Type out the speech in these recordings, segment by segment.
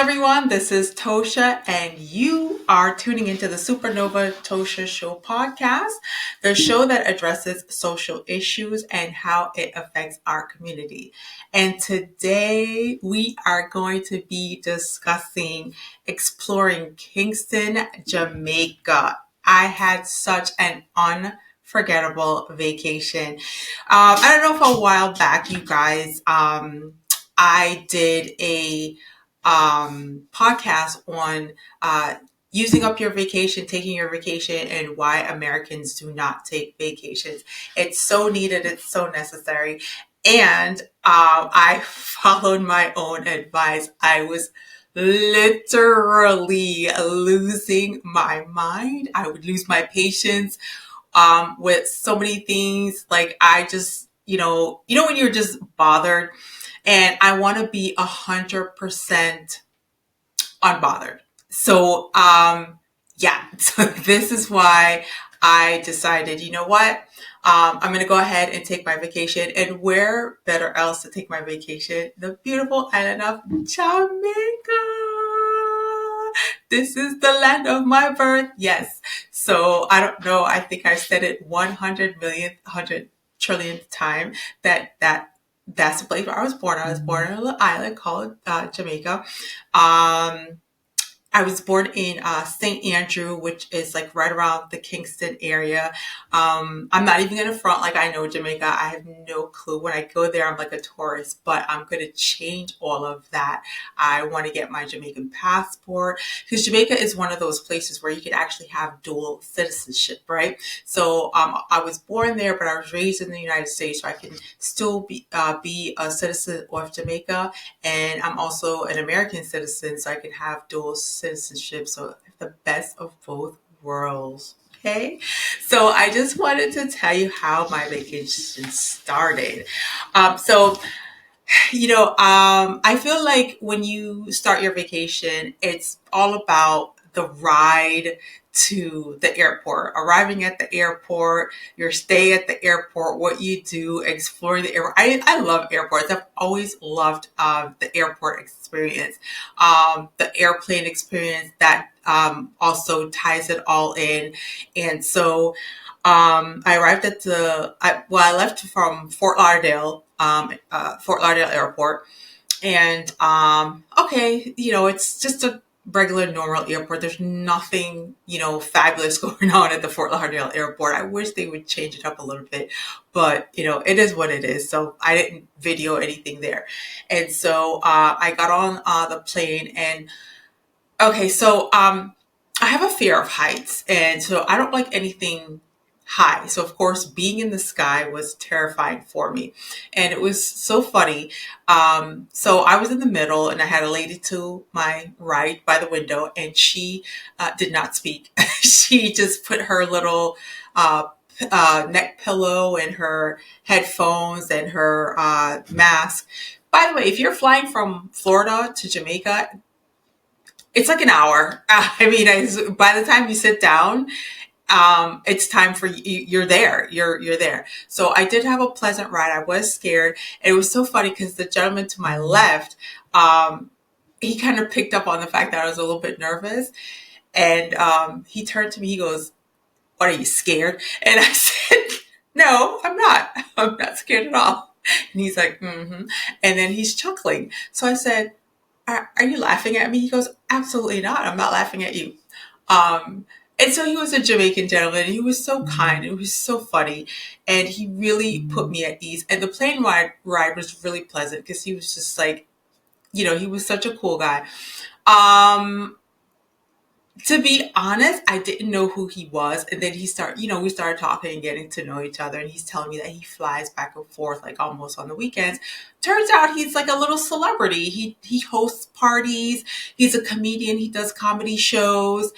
everyone. This is Tosha, and you are tuning into the Supernova Tosha Show podcast, the show that addresses social issues and how it affects our community. And today we are going to be discussing exploring Kingston, Jamaica. I had such an unforgettable vacation. I don't know if a while back, you guys, I did a podcast on using up your vacation, taking your vacation, and why Americans do not take vacations. It's so needed, it's so necessary. And I followed my own advice. I was literally losing my mind. I would lose my patience with so many things. Like I just, when you're just bothered, and I want to be 100% unbothered. So, so this is why I decided, you know what? I'm going to go ahead and take my vacation. And where better else to take my vacation? The beautiful island of Jamaica. This is the land of my birth. Yes. So I don't know. I think I said it 100 millionth, 100 trillionth time that's the place where I was born. I was born on a little island called Jamaica. I was born in St. Andrew, which is like right around the Kingston area. I'm not even going to front like I know Jamaica. I have no clue. When I go there, I'm like a tourist, but I'm going to change all of that. I want to get my Jamaican passport because Jamaica is one of those places where you can actually have dual citizenship, right? So I was born there, but I was raised in the United States, so I can still be a citizen of Jamaica. And I'm also an American citizen, so I can have dual citizenship. So the best of both worlds. Okay. So I just wanted to tell you how my vacation started. I feel like when you start your vacation, it's all about the ride to the airport, arriving at the airport, your stay at the airport, what you do, exploring the airport. I love airports. I've always loved the airport experience, the airplane experience that also ties it all in. And so I arrived at I left from Fort Lauderdale Airport. And it's just a regular normal airport. There's nothing, fabulous going on at the Fort Lauderdale Airport. I wish they would change it up a little bit, but it is what it is. So I didn't video anything there. And so I got on the plane and I have a fear of heights, and so I don't like anything high. So of course, being in the sky was terrifying for me, and it was so funny. So I was in the middle, and I had a lady to my right by the window, and she did not speak. She just put her little neck pillow and her headphones and her mask. By the way, if you're flying from Florida to Jamaica, it's like an hour. By the time you sit down, it's time for you. You're there. You're there. So I did have a pleasant ride. I was scared. And it was so funny because the gentleman to my left, he kind of picked up on the fact that I was a little bit nervous. And he turned to me. He goes, "What, are you scared?" And I said, "No, I'm not. I'm not scared at all." And he's like, "Mm-hmm." And then he's chuckling. So I said, are you laughing at me? He goes, "Absolutely not. I'm not laughing at you." And so he was a Jamaican gentleman. He was so kind. It was so funny. And he really put me at ease. And the plane ride was really pleasant because he was just like, he was such a cool guy. To be honest, I didn't know who he was. And then we started talking and getting to know each other. And he's telling me that he flies back and forth like almost on the weekends. Turns out he's like a little celebrity. He hosts parties. He's a comedian. He does comedy shows.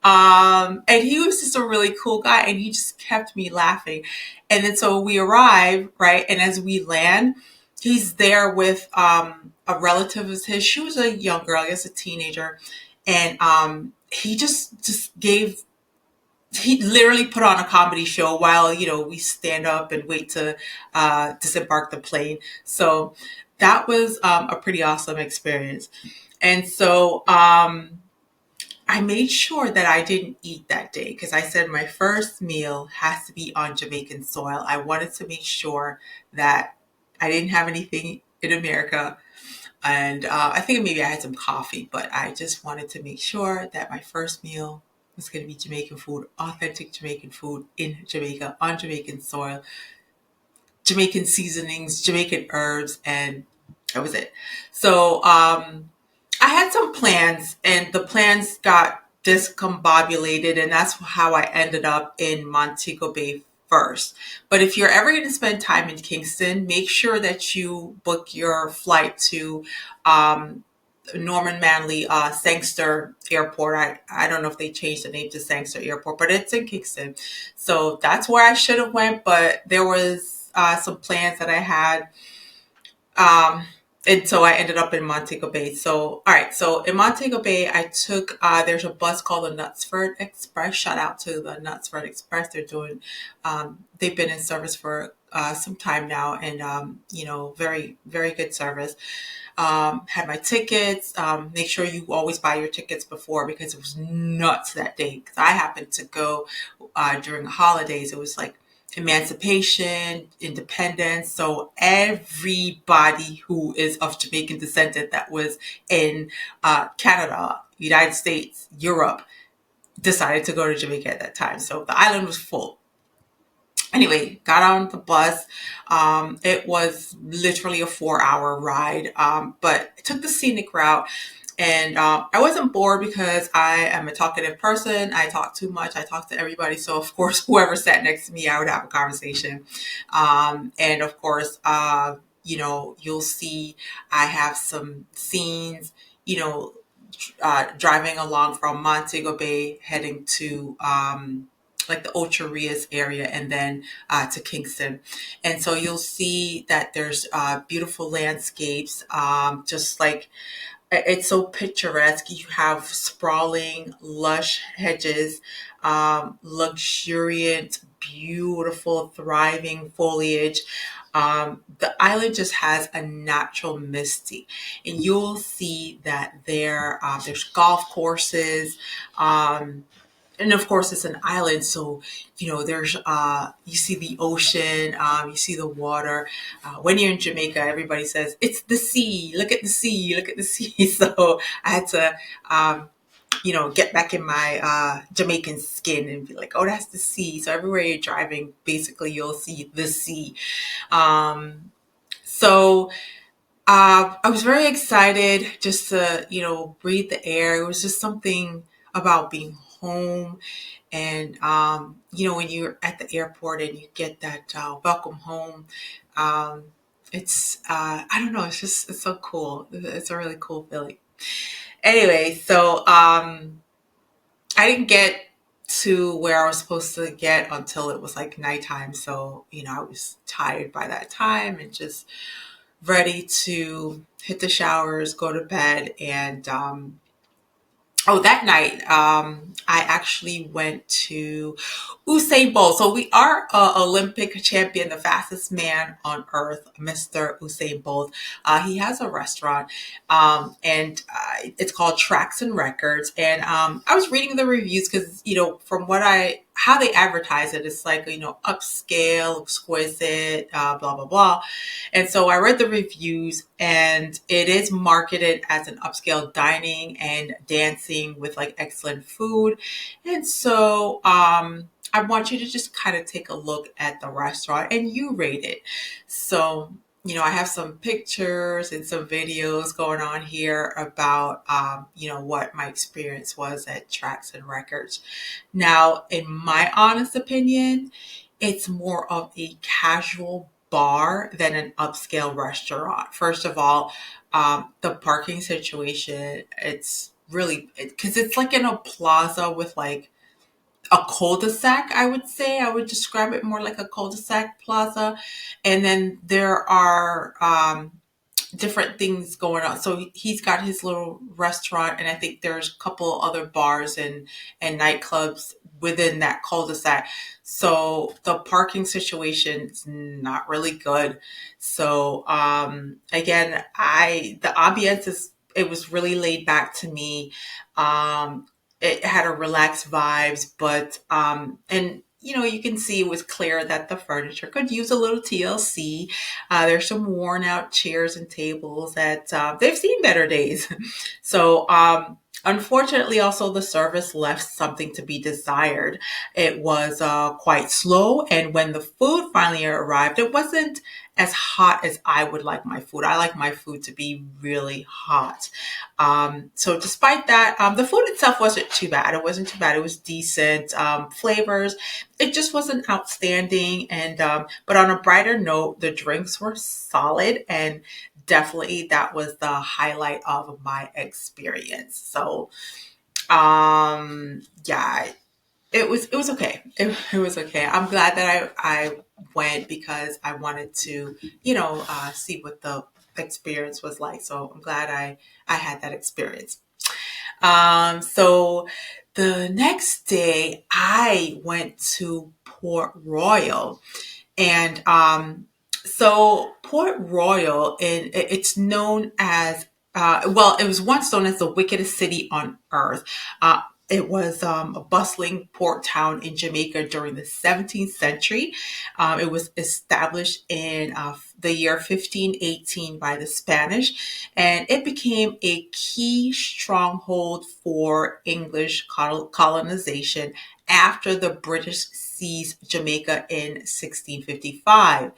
And he was just a really cool guy. And he just kept me laughing. And then so we arrive, right? And as we land, he's there with a relative of his. She was a young girl, I guess a teenager. And he he literally put on a comedy show while, we stand up and wait to disembark the plane. So that was a pretty awesome experience. And so I made sure that I didn't eat that day because I said my first meal has to be on Jamaican soil. I wanted to make sure that I didn't have anything in America. And I think maybe I had some coffee, but I just wanted to make sure that my first meal was going to be Jamaican food, authentic Jamaican food in Jamaica, on Jamaican soil, Jamaican seasonings, Jamaican herbs, and that was it. So I had some plans, and the plans got discombobulated, and that's how I ended up in Montego Bay first. But if you're ever going to spend time in Kingston, make sure that you book your flight to um, Norman Manley Sangster Airport. I don't know if they changed the name to Sangster Airport, but it's in Kingston. So that's where I should have went, but there was some plans that I had. Um, and so I ended up in Montego Bay. So, all right. So in Montego Bay, I took, there's a bus called the Knutsford Express. Shout out to the Knutsford Express. They've been in service for some time now, and, very, very good service. Had my tickets. Make sure you always buy your tickets before because it was nuts that day. Because I happened to go during the holidays. It was like emancipation, independence. So everybody who is of Jamaican descent that was in Canada, United States, Europe, decided to go to Jamaica at that time. So the island was full. Anyway, got on the bus. It was literally a 4 hour ride, but I took the scenic route. And I wasn't bored because I am a talkative person. I talk too much. I talk to everybody. So, of course, whoever sat next to me, I would have a conversation. And, of course, you'll see I have some scenes, you know, driving along from Montego Bay, heading to like the Ocho Rios area, and then to Kingston. And so you'll see that there's beautiful landscapes, just like it's so picturesque. You have sprawling, lush hedges, luxuriant, beautiful, thriving foliage. The island just has a natural mystique, and you'll see that there's golf courses. And of course it's an island, so there's you see the ocean, you see the water. When you're in Jamaica, everybody says it's the sea, look at the sea, look at the sea. So I had to get back in my Jamaican skin and be like, oh, that's the sea. So everywhere you're driving, basically you'll see the sea. So I was very excited just to, breathe the air. It was just something about being home. And, when you're at the airport and you get that welcome home, um, I don't know, it's so cool. It's a really cool feeling. Anyway, so I didn't get to where I was supposed to get until it was like nighttime. So, I was tired by that time and just ready to hit the showers, go to bed, and that night, I actually went to Usain Bolt. So we are Olympic champion, the fastest man on earth, Mr. Usain Bolt. He has a restaurant, and it's called Tracks and Records. And I was reading the reviews because, from how they advertise it, it's like, upscale, exquisite, blah, blah, blah. And so I read the reviews, and it is marketed as an upscale dining and dancing with like excellent food. And so I want you to just kind of take a look at the restaurant and you rate it. So, I have some pictures and some videos going on here about, what my experience was at Tracks and Records. Now, in my honest opinion, it's more of a casual bar than an upscale restaurant. First of all, the parking situation, it's really, because it's like in a plaza with like a cul-de-sac, I would say. I would describe it more like a cul-de-sac plaza. And then there are different things going on. So he's got his little restaurant, and I think there's a couple other bars and nightclubs within that cul-de-sac. So the parking situation is not really good. So again, the ambience it was really laid back to me. It had a relaxed vibes, but and you can see it was clear that the furniture could use a little TLC. There's some worn out chairs and tables that they've seen better days. So unfortunately, also the service left something to be desired. It was quite slow, and when the food finally arrived, it wasn't as hot as I would like my food. I like my food to be really hot. So despite that, the food itself wasn't too bad. It wasn't too bad. It was decent flavors. It just wasn't outstanding. And but on a brighter note, the drinks were solid, and definitely that was the highlight of my experience. So yeah, it was okay. It was okay. I'm glad that I went because I wanted to see what the experience was like. So I'm glad I had that experience. So the next day I went to Port Royal, and so Port Royal, and it's known as well, it was once known as the wickedest city on earth. It was a bustling port town in Jamaica during the 17th century. It was established in the year 1518 by the Spanish, and it became a key stronghold for English colonization after the British seized Jamaica in 1655.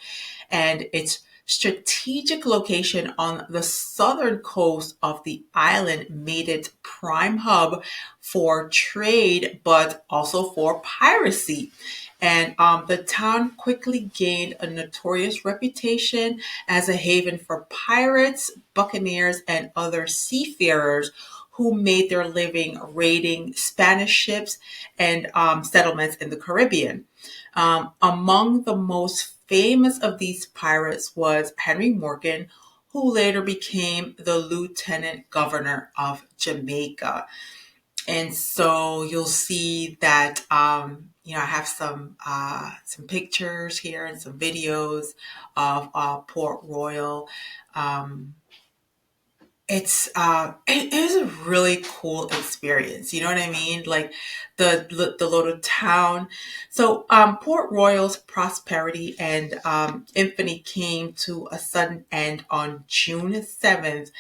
And its strategic location on the southern coast of the island made it prime hub for trade, but also for piracy. And the town quickly gained a notorious reputation as a haven for pirates, buccaneers, and other seafarers who made their living raiding Spanish ships and settlements in the Caribbean. Among the most famous of these pirates was Henry Morgan, who later became the lieutenant governor of Jamaica. And so you'll see that I have some pictures here and some videos of Port Royal. Um, it is a really cool experience. You know what I mean? Like the little town. So Port Royal's prosperity and infamy came to a sudden end on June 7th,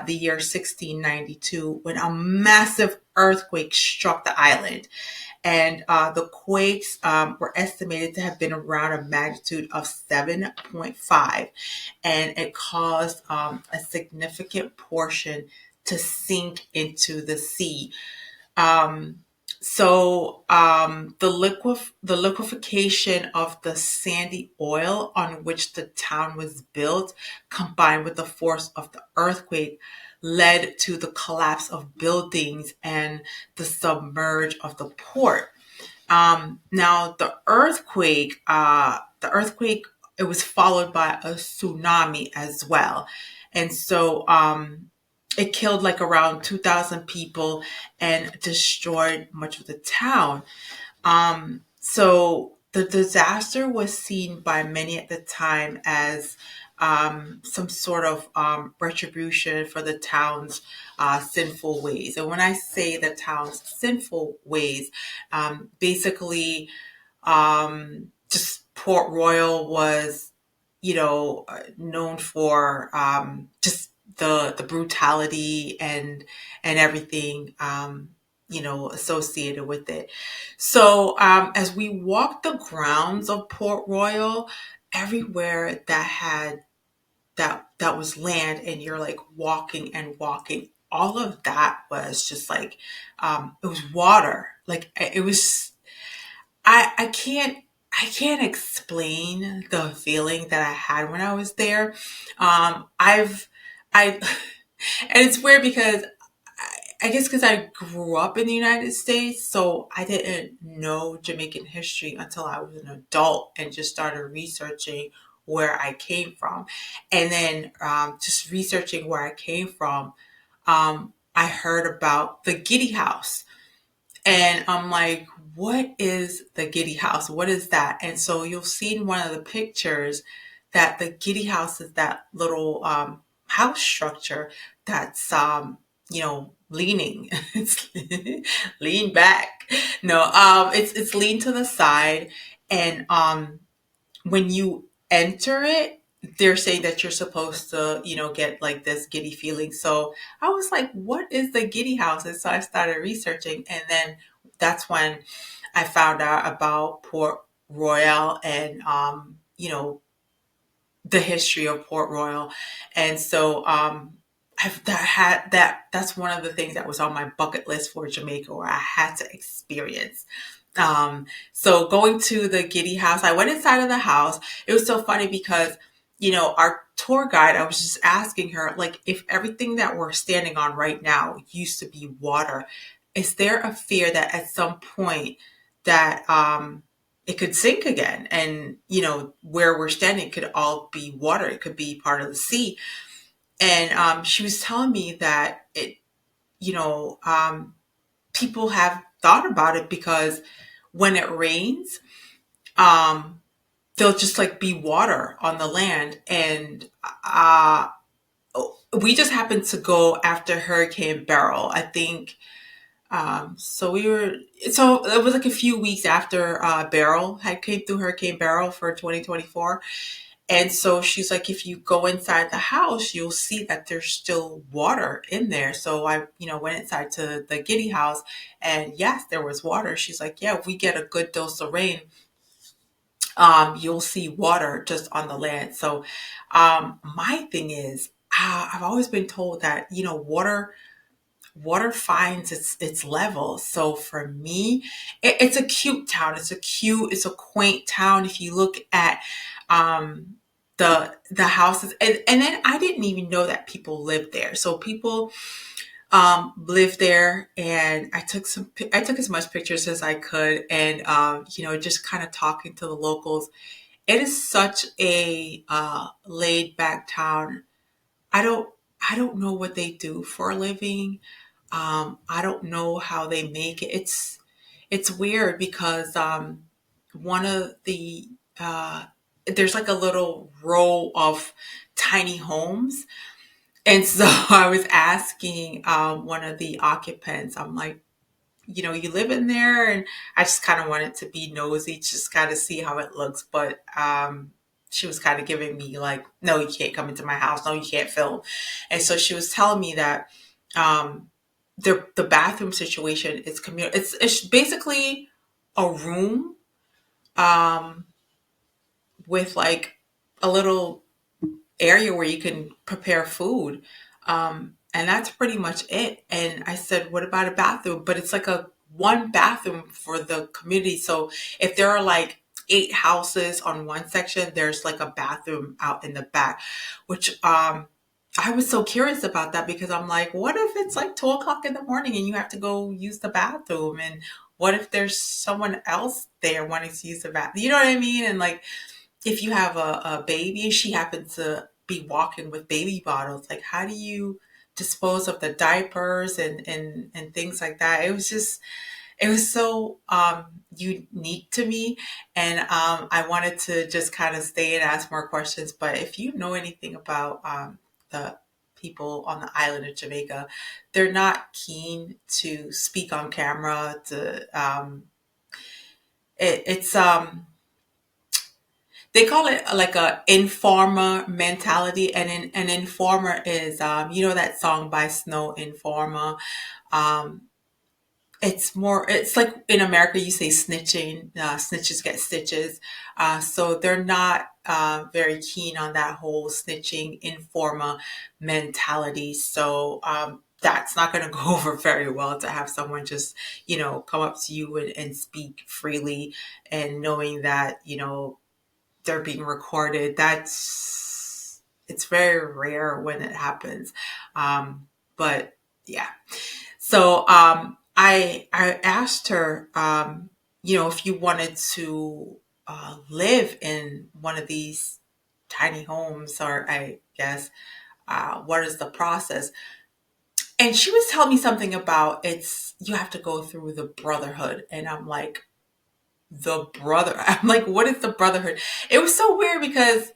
the year 1692, when a massive earthquake struck the island. And the quakes were estimated to have been around a magnitude of 7.5, and it caused a significant portion to sink into the sea. Um, the liquefaction of the sandy oil on which the town was built, combined with the force of the earthquake, led to the collapse of buildings and the submerge of the port. Now the earthquake, it was followed by a tsunami as well, and so it killed like around 2,000 people and destroyed much of the town. So the disaster was seen by many at the time as some sort of retribution for the town's sinful ways. And when I say the town's sinful ways, basically, just Port Royal was, known for just the brutality and everything associated with it. So as we walked the grounds of Port Royal, everywhere that was land, and you're like walking and walking, all of that was just like it was water. Like it was, I can't explain the feeling that I had when I was there. I and it's weird because I guess because I grew up in the United States, so I didn't know Jamaican history until I was an adult and just started researching where I came from. And then just researching where I came from, I heard about the Giddy House. And I'm like, what is the Giddy House? What is that? And so you'll see in one of the pictures that the Giddy House is that little house structure that's leaning. It's lean back. No, it's lean to the side, and when you enter it, they're saying that you're supposed to, get like this giddy feeling. So I was like, what is the giddy house? And so I started researching, and then that's when I found out about Port Royal and the history of Port Royal. And so that's one of the things that was on my bucket list for Jamaica, where I had to experience. So going to the Giddy house, I went inside of the house. It was so funny because, our tour guide, I was just asking her, like, if everything that we're standing on right now used to be water, is there a fear that at some point that it could sink again? And, where we're standing could all be water. It could be part of the sea. And she was telling me that you know, um, people have thought about it because when it rains, um, there'll just like be water on the land. And we just happened to go after Hurricane Beryl. I think so it was like a few weeks after Beryl had came through Hurricane Beryl for 2024. And so she's like, if you go inside the house, you'll see that there's still water in there. So I, went inside to the Giddy house, and yes, there was water. She's like, yeah, if we get a good dose of rain, you'll see water just on the land. So my thing is, I've always been told that, water finds its level. So for me, it's a cute town. It's a quaint town. If you look at the houses, and then I didn't even know that people lived there. So people lived there, and I took as much pictures as I could, and just kind of talking to the locals. It is such a laid back town. I don't I don't know what they do for a living. I don't know how they make it. It's weird because one of the there's like a little row of tiny homes, and so I was asking one of the occupants. I'm like, you live in there, and I just kind of wanted to be nosy, just kind of see how it looks. But she was kind of giving me like, no, you can't come into my house. No, you can't film. And so she was telling me that um, the bathroom situation is communal. It's basically a room um, with like a little area where you can prepare food. And that's pretty much it. And I said, what about a bathroom? But it's like a one bathroom for the community. So if there are like 8 houses on one section, there's like a bathroom out in the back, which I was so curious about that because I'm like, what if it's like 2 o'clock in the morning and you have to go use the bathroom? And what if there's someone else there wanting to use the bathroom? You know what I mean? And like, if you have a baby, she happens to be walking with baby bottles, like how do you dispose of the diapers and things like that? It was so unique to me, and I wanted to just kind of stay and ask more questions. But if you know anything about the people on the island of Jamaica, they're not keen to speak on camera. It's they call it like a informer mentality, and an informer is that song by Snow, Informer. um it's like in America you say snitching, snitches get stitches. So they're not very keen on that whole snitching informer mentality. So that's not going to go over very well, to have someone just come up to you and speak freely, and knowing that they're being recorded. It's very rare when it happens. But yeah. So I asked her, if you wanted to live in one of these tiny homes, or I guess what is the process? And she was telling me something about you have to go through the brotherhood, and I'm like, the brother. I'm like, what is the brotherhood? It was so weird because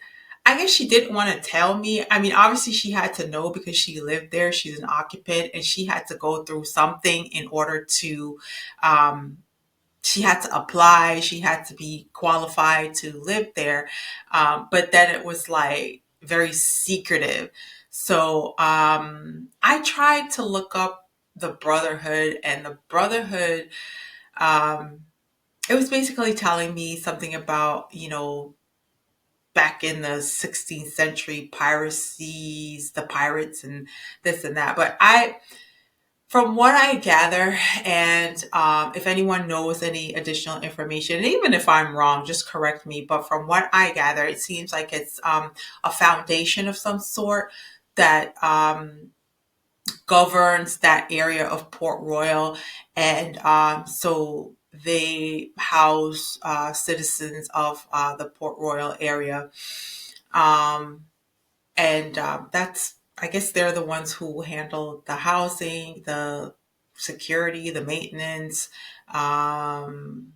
I guess she didn't want to tell me. I mean, obviously she had to know because she lived there. She's an occupant, and she had to go through something in order to, um, she had to apply. She had to be qualified to live there. But then it was like very secretive. So I tried to look up the Brotherhood, and the Brotherhood, um, it was basically telling me something about, back in the 16th century piracies, the pirates, and this and that. But from what I gather, and if anyone knows any additional information, and even if I'm wrong, just correct me. But from what I gather, it seems like it's a foundation of some sort that governs that area of Port Royal, and so they house citizens of the Port Royal area, um, and that's, I guess they're the ones who handle the housing, the security, the maintenance, um,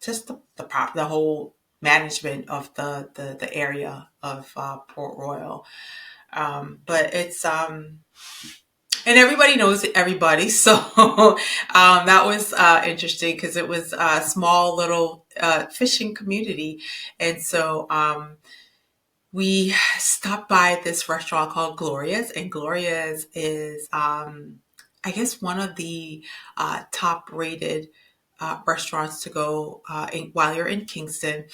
just the whole management of the area of Port Royal. But it's and everybody knows everybody. So that was interesting because it was a small little fishing community. And so we stopped by this restaurant called Gloria's, and Gloria's is, I guess, one of the top rated restaurants to go while you're in Kingston,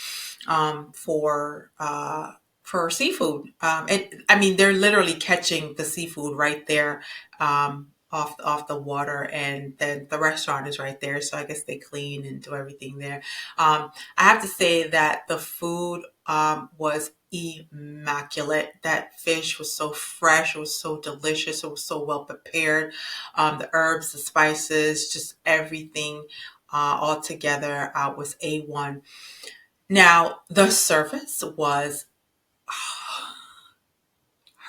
for seafood. And I mean, they're literally catching the seafood right there, off the water, and then the restaurant is right there. So I guess they clean and do everything there. I have to say that the food was immaculate. That fish was so fresh. It was so delicious. It was so well prepared. The herbs, the spices, just everything all together was A1. Now, the service was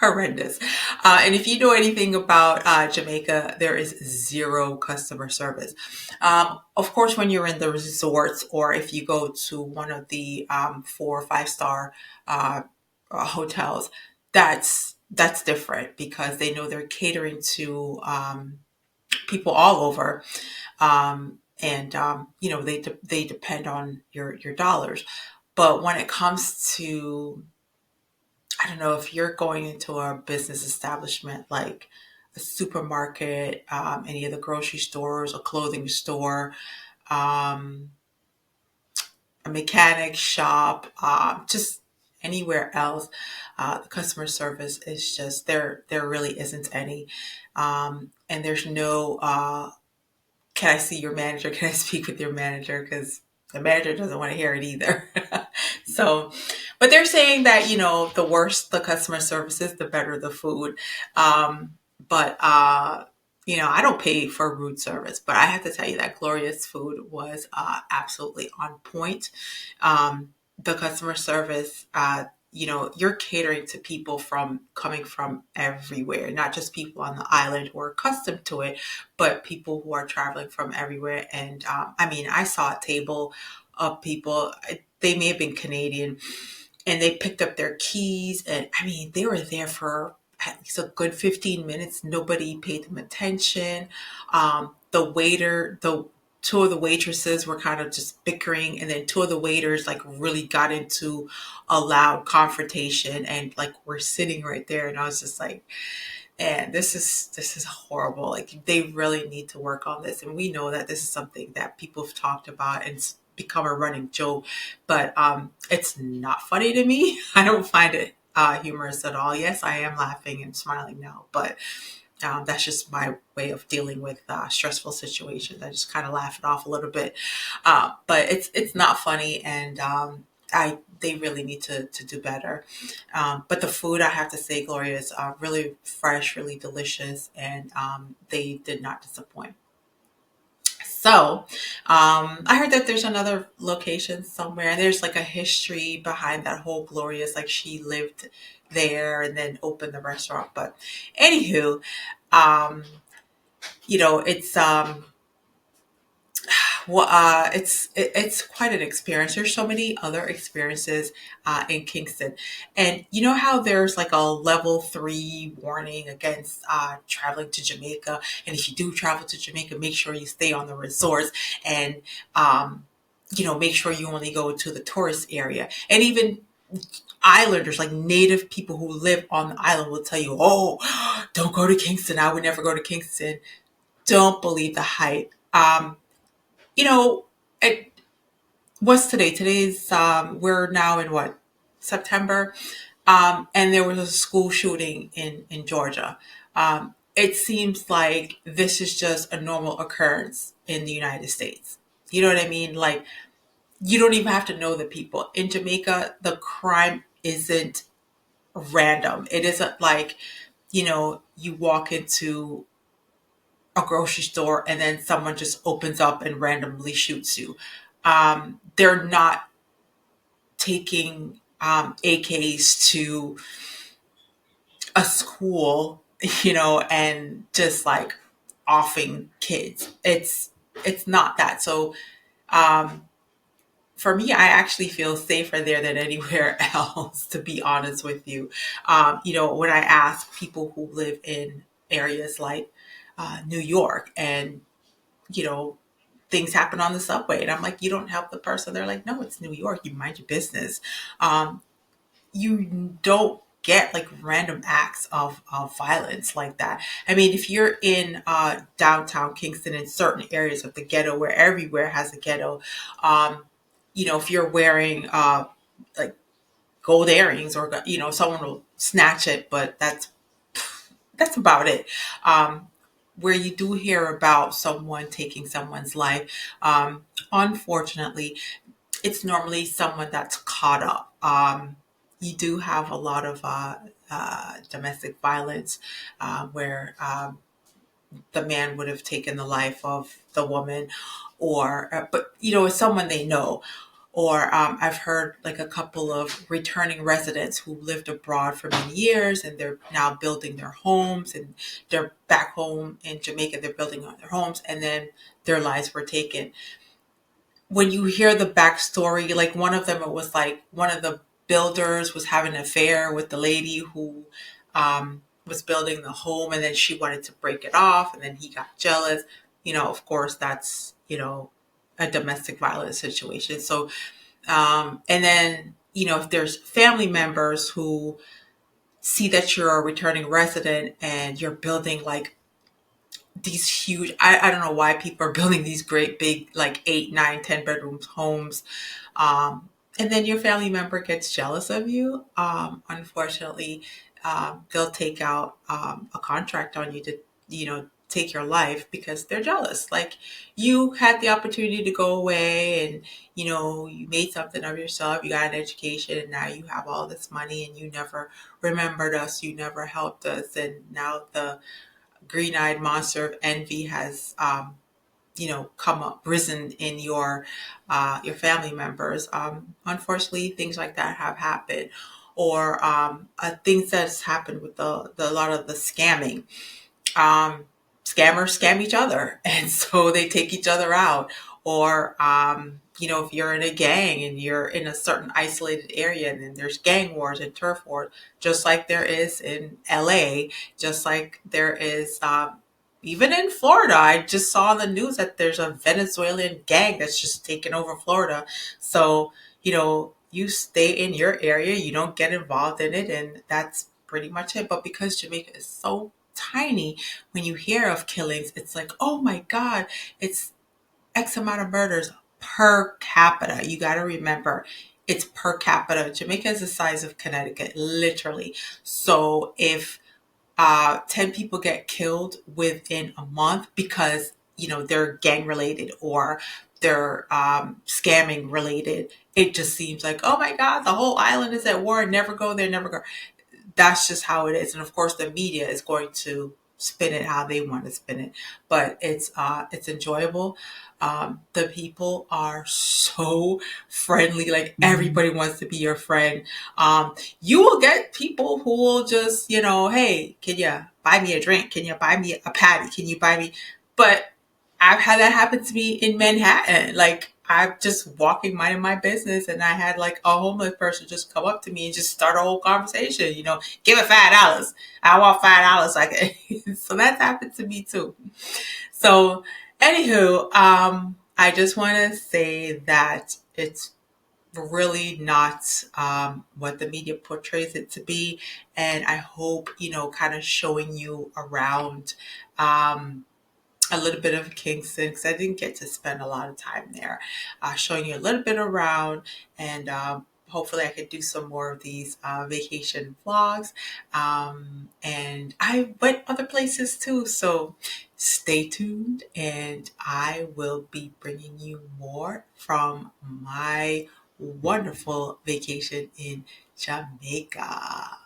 horrendous. And if you know anything about Jamaica, there is zero customer service. Of course, when you're in the resorts, or if you go to one of the 4 or 5 star uh, hotels, that's different because they know they're catering to people all over, and they depend on your dollars. But when it comes to, I don't know, if you're going into a business establishment like a supermarket, any of the grocery stores, a clothing store, um, a mechanic shop, just anywhere else, the customer service is just there. There really isn't any, and there's no. Can I see your manager? Can I speak with your manager? Because the manager doesn't want to hear it either. So, but they're saying that, the worse the customer service is, the better the food. But I don't pay for rude service, but I have to tell you that Gloria's food was absolutely on point. The customer service, you're catering to people coming from everywhere, not just people on the island who are accustomed to it, but people who are traveling from everywhere. And I mean, I saw a table of people, they may have been Canadian, and they picked up their keys. And I mean, they were there for at least a good 15 minutes. Nobody paid them attention. The two of the waitresses were kind of just bickering, and then two of the waiters like really got into a loud confrontation, and like we're sitting right there, and I was just like, and this is horrible. Like they really need to work on this, and we know that this is something that people have talked about, and it's become a running joke. But it's not funny to me. I don't find it humorous at all. Yes, I am laughing and smiling now, but that's just my way of dealing with stressful situations. I just kind of laugh it off a little bit, but it's not funny, and I they really need to do better. But the food, I have to say, Gloria, is really fresh, really delicious, and they did not disappoint. So, I heard that there's another location somewhere, and there's like a history behind that whole Glorious. Like she lived there and then opened the restaurant. But anywho, um, it's Well, it's quite an experience. There's so many other experiences in Kingston, and you know how there's like a level 3 warning against traveling to Jamaica, and if you do travel to Jamaica, make sure you stay on the resorts and um, make sure you only go to the tourist area, and even islanders, like native people who live on the island, will tell you, "Oh, don't go to Kingston. I would never go to Kingston." Don't believe the hype. You know, it, what's today? Today's we're now in what, September, and there was a school shooting in Georgia. It seems like this is just a normal occurrence in the United States. You know what I mean? Like you don't even have to know the people in Jamaica. The crime isn't random. It isn't like you walk into a grocery store and then someone just opens up and randomly shoots you. They're not taking AKs to a school, and just like offing kids. It's not that. So um, for me, I actually feel safer there than anywhere else. To be honest with you, when I ask people who live in areas like New York, and you know things happen on the subway, and I'm like, you don't help the person. They're like, no, it's New York. You mind your business. Um, you don't get like random acts of violence like that. I mean, if you're in downtown Kingston, in certain areas of the ghetto where everywhere has a ghetto, um, if you're wearing like gold earrings, or someone will snatch it, but that's about it. Where you do hear about someone taking someone's life, unfortunately, it's normally someone that's caught up. You do have a lot of domestic violence where the man would have taken the life of the woman, or but it's someone they know. Or I've heard like a couple of returning residents who lived abroad for many years, and they're now building their homes, and they're back home in Jamaica. They're building on their homes, and then their lives were taken. When you hear the backstory, like one of them, it was like one of the builders was having an affair with the lady who was building the home, and then she wanted to break it off, and then he got jealous. Of course, that's a domestic violence situation. So, and then if there's family members who see that you're a returning resident and you're building like these huge, I don't know why people are building these great big like 8, 9, 10 bedrooms homes, and then your family member gets jealous of you. Unfortunately, they'll take out a contract on you to take your life because they're jealous. Like, you had the opportunity to go away, and you made something of yourself, you got an education, and now you have all this money, and you never remembered us, you never helped us, and now the green-eyed monster of envy has come up, risen in your family members. Unfortunately, things like that have happened. Or things that's happened with the a lot of the scamming. um, Scammers scam each other, and so they take each other out. Or if you're in a gang and you're in a certain isolated area, and then there's gang wars and turf wars, just like there is in LA, just like there is even in Florida. I just saw on the news that there's a Venezuelan gang that's just taken over Florida. So you stay in your area, you don't get involved in it, and that's pretty much it. But because Jamaica is so tiny, when you hear of killings, it's like, oh my God, it's X amount of murders per capita. You got to remember, it's per capita. Jamaica is the size of Connecticut, literally. So if 10 people get killed within a month because, they're gang related, or they're scamming related, it just seems like, oh my God, the whole island is at war. Never go there, never go. That's just how it is. And of course the media is going to spin it how they want to spin it. But it's enjoyable. The people are so friendly, like everybody wants to be your friend. You will get people who will just, hey, can you buy me a drink? Can you buy me a patty? Can you buy me? But I've had that happen to me in Manhattan. Like I'm just walking, minding my business, and I had like a homeless person just come up to me and just start a whole conversation. Give it $5. I want $5. Like, so that's happened to me too. So, anywho, I just want to say that it's really not what the media portrays it to be, and I hope kind of showing you around. A little bit of Kingston because I didn't get to spend a lot of time there. Showing you a little bit around, and hopefully I could do some more of these vacation vlogs. And I went other places too, so stay tuned, and I will be bringing you more from my wonderful vacation in Jamaica.